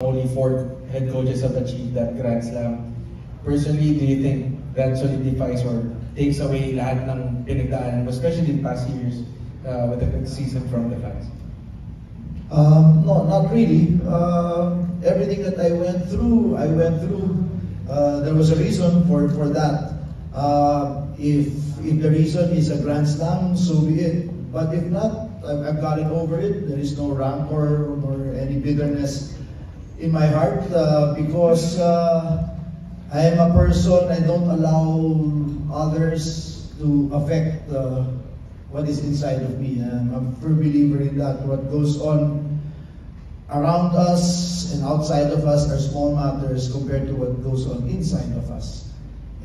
Only 4 head coaches have achieved that Grand Slam. Personally, do you think that solidifies or takes away lahat ng pinagdaanan mo, especially in past years with the criticism from the fans? No, not really. Everything that I went through. There was a reason for that. If the reason is a Grand Slam, so be it. But if not, I've gotten over it. There is no rancor or any bitterness in my heart because I am a person. I don't allow others to affect what is inside of me. I'm a firm believer in that. What goes on around us and outside of us are small matters compared to what goes on inside of us.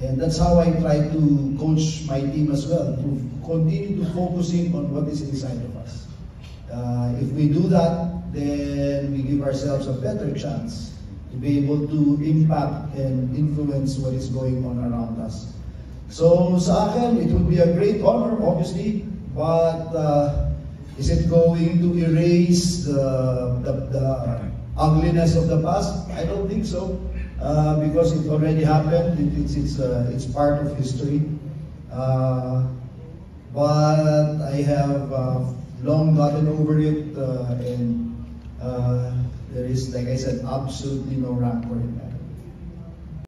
And that's how I try to coach my team as well, to continue to focusing on what is inside of us. If we do that, then we give ourselves a better chance to be able to impact and influence what is going on around us. So sa akin, it would be a great honor, obviously, but is it going to erase the ugliness of the past? I don't think so, because it already happened. It's part of history. But I have long gotten over it, and there is, like I said, absolutely no rancor in that.